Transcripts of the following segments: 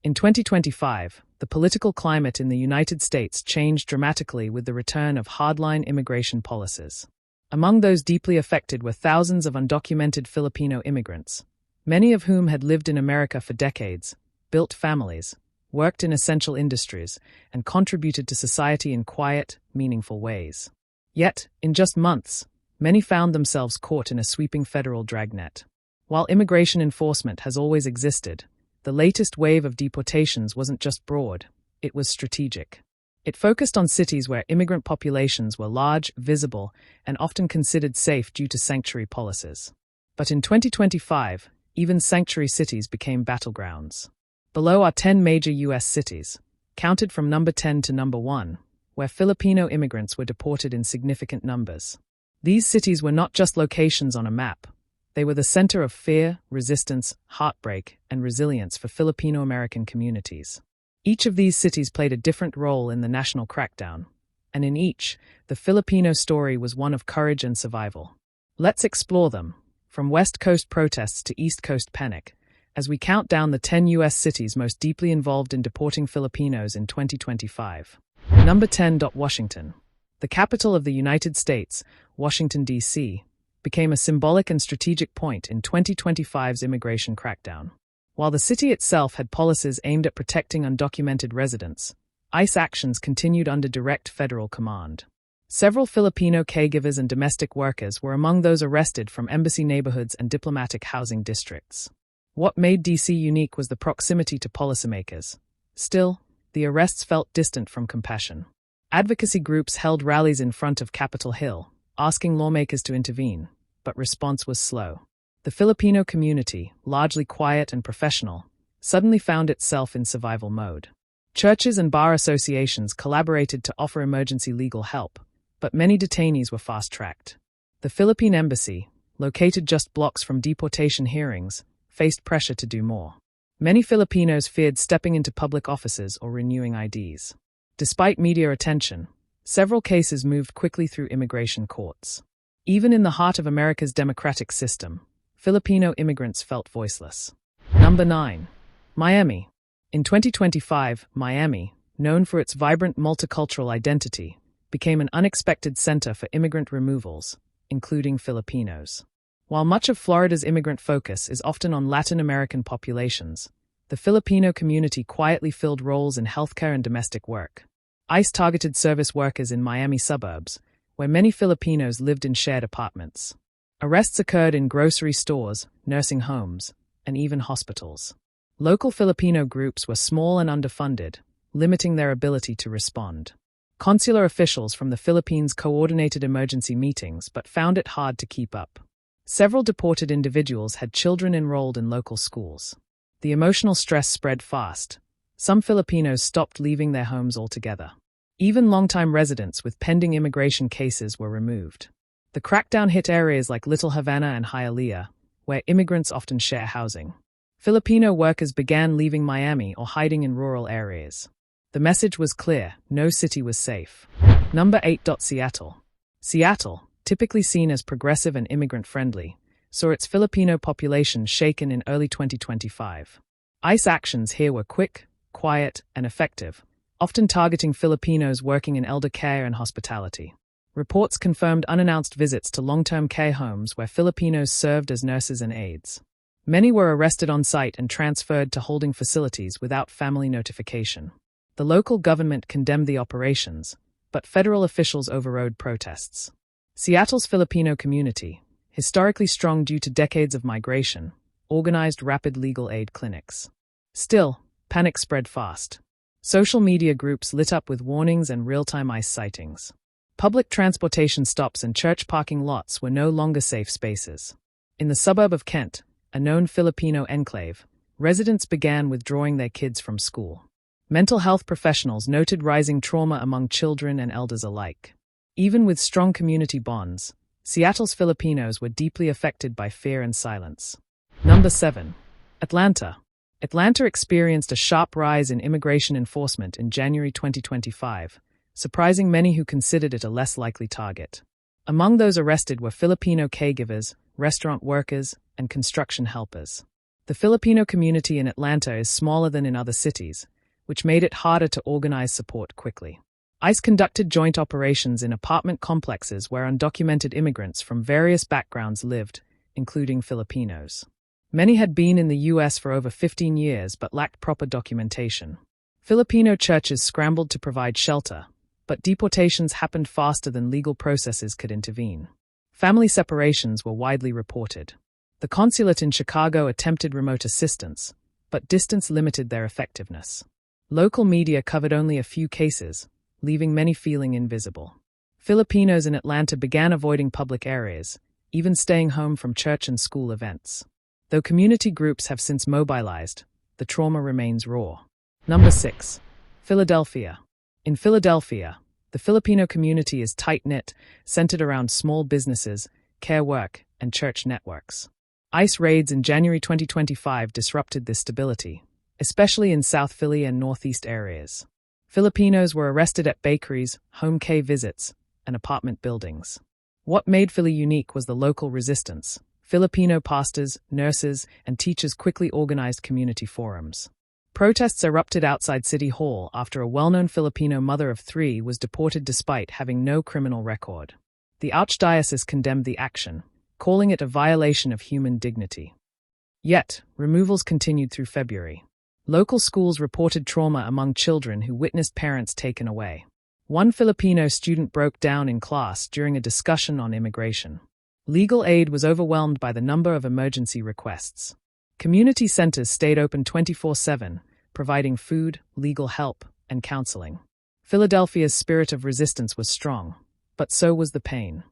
In 2025, the political climate in the United States changed dramatically with the return of hardline immigration policies. Among those deeply affected were thousands of undocumented Filipino immigrants, many of whom had lived in America for decades, built families, worked in essential industries, and contributed to society in quiet, meaningful ways. Yet, in just months, many found themselves caught in a sweeping federal dragnet. While immigration enforcement has always existed, the latest wave of deportations wasn't just broad, it was strategic. It focused on cities where immigrant populations were large, visible, and often considered safe due to sanctuary policies. But in 2025, even sanctuary cities became battlegrounds. Below are 10 major U.S. cities, counted from number 10 to number 1, where Filipino immigrants were deported in significant numbers. These cities were not just locations on a map. They were the center of fear, resistance, heartbreak, and resilience for Filipino-American communities. Each of these cities played a different role in the national crackdown, and in each, the Filipino story was one of courage and survival. Let's explore them, from West Coast protests to East Coast panic, as we count down the 10 U.S. cities most deeply involved in deporting Filipinos in 2025. Number 10. Washington. The capital of the United States, Washington, D.C., became a symbolic and strategic point in 2025's immigration crackdown. While the city itself had policies aimed at protecting undocumented residents, ICE actions continued under direct federal command. Several Filipino caregivers and domestic workers were among those arrested from embassy neighborhoods and diplomatic housing districts. What made D.C. unique was the proximity to policymakers. Still, the arrests felt distant from compassion. Advocacy groups held rallies in front of Capitol Hill, asking lawmakers to intervene, but response was slow. The Filipino community, largely quiet and professional, suddenly found itself in survival mode. Churches and bar associations collaborated to offer emergency legal help, but many detainees were fast-tracked. The Philippine embassy, located just blocks from deportation hearings, faced pressure to do more. Many Filipinos feared stepping into public offices or renewing IDs. Despite media attention, several cases moved quickly through immigration courts. Even in the heart of America's democratic system, Filipino immigrants felt voiceless. Number 9. Miami. In 2025, Miami, known for its vibrant multicultural identity, became an unexpected center for immigrant removals, including Filipinos. While much of Florida's immigrant focus is often on Latin American populations, the Filipino community quietly filled roles in healthcare and domestic work. ICE targeted service workers in Miami suburbs, where many Filipinos lived in shared apartments. Arrests occurred in grocery stores, nursing homes, and even hospitals. Local Filipino groups were small and underfunded, limiting their ability to respond. Consular officials from the Philippines coordinated emergency meetings but found it hard to keep up. Several deported individuals had children enrolled in local schools. The emotional stress spread fast. Some Filipinos stopped leaving their homes altogether. Even longtime residents with pending immigration cases were removed. The crackdown hit areas like Little Havana and Hialeah, where immigrants often share housing. Filipino workers began leaving Miami or hiding in rural areas. The message was clear: no city was safe. Number 8. Seattle. Seattle, typically seen as progressive and immigrant-friendly, saw its Filipino population shaken in early 2025. ICE actions here were quick, quiet, and effective, often targeting Filipinos working in elder care and hospitality. Reports confirmed unannounced visits to long-term care homes where Filipinos served as nurses and aides. Many were arrested on site and transferred to holding facilities without family notification. The local government condemned the operations, but federal officials overrode protests. Seattle's Filipino community, historically strong due to decades of migration, organized rapid legal aid clinics. Still, panic spread fast. Social media groups lit up with warnings and real-time ICE sightings. Public transportation stops and church parking lots were no longer safe spaces. In the suburb of Kent, a known Filipino enclave, residents began withdrawing their kids from school. Mental health professionals noted rising trauma among children and elders alike. Even with strong community bonds, Seattle's Filipinos were deeply affected by fear and silence. Number 7. Atlanta. Atlanta experienced a sharp rise in immigration enforcement in January 2025, surprising many who considered it a less likely target. Among those arrested were Filipino caregivers, restaurant workers, and construction helpers. The Filipino community in Atlanta is smaller than in other cities, which made it harder to organize support quickly. ICE conducted joint operations in apartment complexes where undocumented immigrants from various backgrounds lived, including Filipinos. Many had been in the U.S. for over 15 years but lacked proper documentation. Filipino churches scrambled to provide shelter, but deportations happened faster than legal processes could intervene. Family separations were widely reported. The consulate in Chicago attempted remote assistance, but distance limited their effectiveness. Local media covered only a few cases, leaving many feeling invisible. Filipinos in Atlanta began avoiding public areas, even staying home from church and school events. Though community groups have since mobilized, the trauma remains raw. Number 6. Philadelphia. In Philadelphia, the Filipino community is tight-knit, centered around small businesses, care work, and church networks. ICE raids in January 2025 disrupted this stability, especially in South Philly and Northeast areas. Filipinos were arrested at bakeries, home care visits, and apartment buildings. What made Philly unique was the local resistance. Filipino pastors, nurses, and teachers quickly organized community forums. Protests erupted outside City Hall after a well-known Filipino mother of 3 was deported despite having no criminal record. The Archdiocese condemned the action, calling it a violation of human dignity. Yet, removals continued through February. Local schools reported trauma among children who witnessed parents taken away. One Filipino student broke down in class during a discussion on immigration. Legal aid was overwhelmed by the number of emergency requests. Community centers stayed open 24/7, providing food, legal help, and counseling. Philadelphia's spirit of resistance was strong, but so was the pain.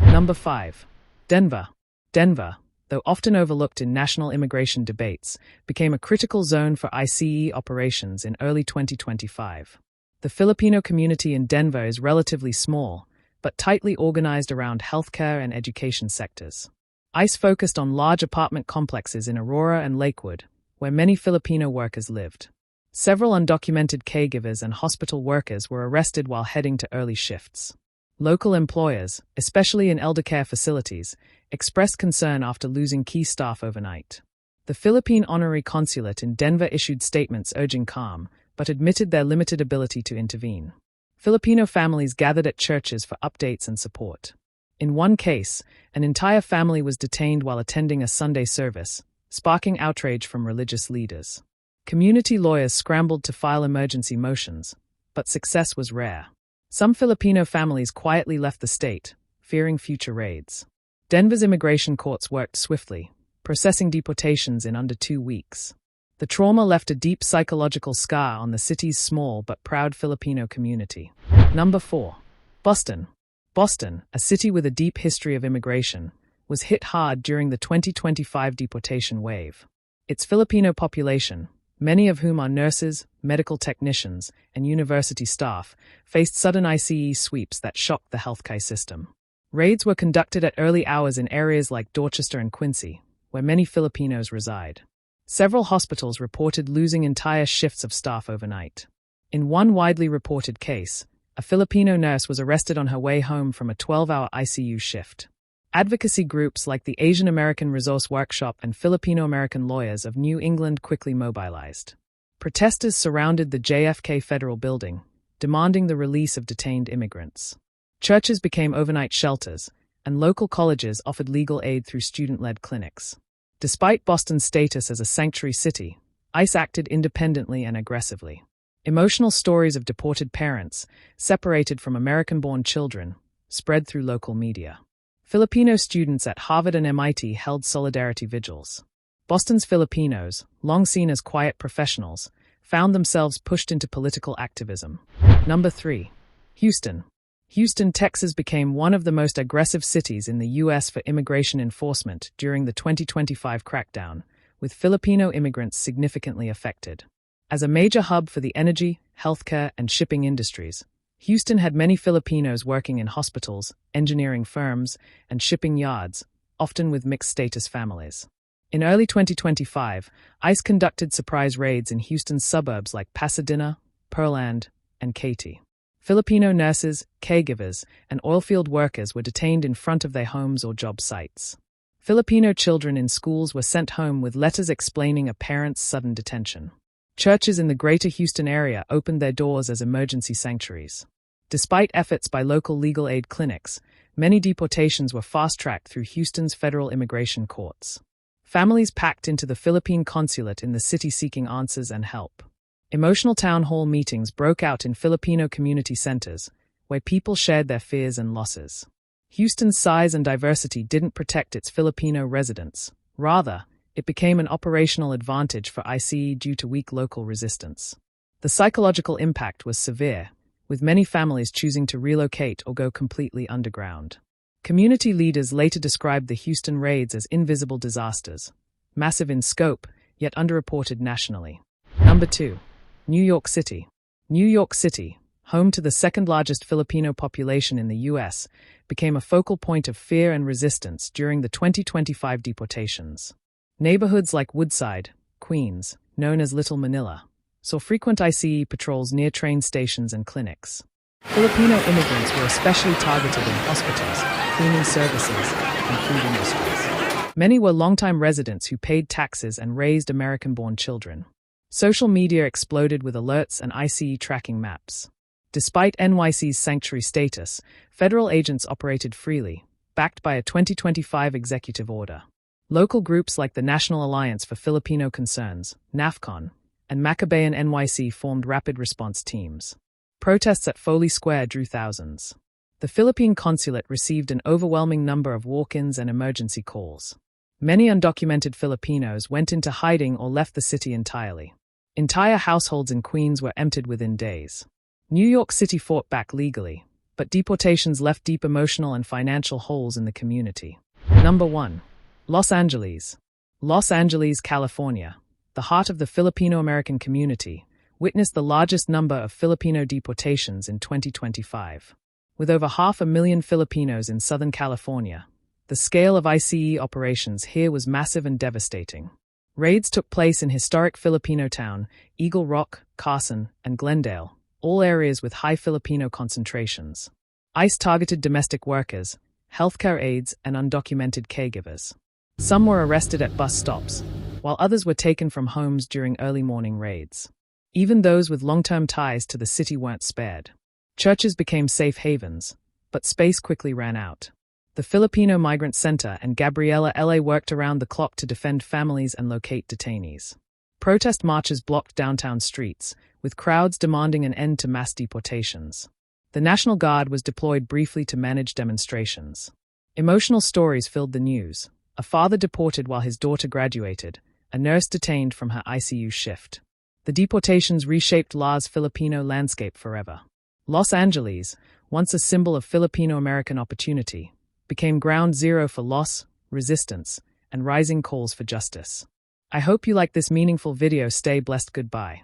Number 5. Denver. Denver, though often overlooked in national immigration debates, became a critical zone for ICE operations in early 2025. The Filipino community in Denver is relatively small, but tightly organized around healthcare and education sectors. ICE focused on large apartment complexes in Aurora and Lakewood, where many Filipino workers lived. Several undocumented caregivers and hospital workers were arrested while heading to early shifts. Local employers, especially in elder care facilities, expressed concern after losing key staff overnight. The Philippine Honorary Consulate in Denver issued statements urging calm, but admitted their limited ability to intervene. Filipino families gathered at churches for updates and support. In one case, an entire family was detained while attending a Sunday service, sparking outrage from religious leaders. Community lawyers scrambled to file emergency motions, but success was rare. Some Filipino families quietly left the state, fearing future raids. Denver's immigration courts worked swiftly, processing deportations in under 2 weeks. The trauma left a deep psychological scar on the city's small but proud Filipino community. Number 4. Boston. Boston, a city with a deep history of immigration, was hit hard during the 2025 deportation wave. Its Filipino population, many of whom are nurses, medical technicians, and university staff, faced sudden ICE sweeps that shocked the healthcare system. Raids were conducted at early hours in areas like Dorchester and Quincy, where many Filipinos reside. Several hospitals reported losing entire shifts of staff overnight. In one widely reported case, a Filipino nurse was arrested on her way home from a 12-hour ICU shift. Advocacy groups like the Asian American Resource Workshop and Filipino American Lawyers of New England quickly mobilized. Protesters surrounded the JFK Federal Building, demanding the release of detained immigrants. Churches became overnight shelters, and local colleges offered legal aid through student-led clinics. Despite Boston's status as a sanctuary city, ICE acted independently and aggressively. Emotional stories of deported parents, separated from American-born children, spread through local media. Filipino students at Harvard and MIT held solidarity vigils. Boston's Filipinos, long seen as quiet professionals, found themselves pushed into political activism. Number 3. Houston. Houston, Texas became one of the most aggressive cities in the U.S. for immigration enforcement during the 2025 crackdown, with Filipino immigrants significantly affected. As a major hub for the energy, healthcare, and shipping industries, Houston had many Filipinos working in hospitals, engineering firms, and shipping yards, often with mixed-status families. In early 2025, ICE conducted surprise raids in Houston's suburbs like Pasadena, Pearland, and Katy. Filipino nurses, caregivers, and oilfield workers were detained in front of their homes or job sites. Filipino children in schools were sent home with letters explaining a parent's sudden detention. Churches in the greater Houston area opened their doors as emergency sanctuaries. Despite efforts by local legal aid clinics, many deportations were fast-tracked through Houston's federal immigration courts. Families packed into the Philippine consulate in the city seeking answers and help. Emotional town hall meetings broke out in Filipino community centers, where people shared their fears and losses. Houston's size and diversity didn't protect its Filipino residents. Rather, it became an operational advantage for ICE due to weak local resistance. The psychological impact was severe, with many families choosing to relocate or go completely underground. Community leaders later described the Houston raids as invisible disasters, massive in scope, yet underreported nationally. Number 2. New York City. New York City, home to the second-largest Filipino population in the U.S., became a focal point of fear and resistance during the 2025 deportations. Neighborhoods like Woodside, Queens, known as Little Manila, saw frequent ICE patrols near train stations and clinics. Filipino immigrants were especially targeted in hospitals, cleaning services, and food industries. Many were longtime residents who paid taxes and raised American-born children. Social media exploded with alerts and ICE tracking maps. Despite NYC's sanctuary status, federal agents operated freely, backed by a 2025 executive order. Local groups like the National Alliance for Filipino Concerns, NAFCON, and Maccabean NYC formed rapid response teams. Protests at Foley Square drew thousands. The Philippine consulate received an overwhelming number of walk-ins and emergency calls. Many undocumented Filipinos went into hiding or left the city entirely. Entire households in Queens were emptied within days. New York City fought back legally, but deportations left deep emotional and financial holes in the community. Number 1. Los Angeles. Los Angeles, California, the heart of the Filipino-American community, witnessed the largest number of Filipino deportations in 2025. With over 500,000 Filipinos in Southern California, the scale of ICE operations here was massive and devastating. Raids took place in historic Filipino town, Eagle Rock, Carson, and Glendale, all areas with high Filipino concentrations. ICE targeted domestic workers, healthcare aides, and undocumented caregivers. Some were arrested at bus stops, while others were taken from homes during early morning raids. Even those with long-term ties to the city weren't spared. Churches became safe havens, but space quickly ran out. The Filipino Migrant Center and Gabriela LA worked around the clock to defend families and locate detainees. Protest marches blocked downtown streets, with crowds demanding an end to mass deportations. The National Guard was deployed briefly to manage demonstrations. Emotional stories filled the news. A father deported while his daughter graduated, a nurse detained from her ICU shift. The deportations reshaped LA's Filipino landscape forever. Los Angeles, once a symbol of Filipino-American opportunity, became ground zero for loss, resistance, and rising calls for justice. I hope you like this meaningful video. Stay blessed. Goodbye.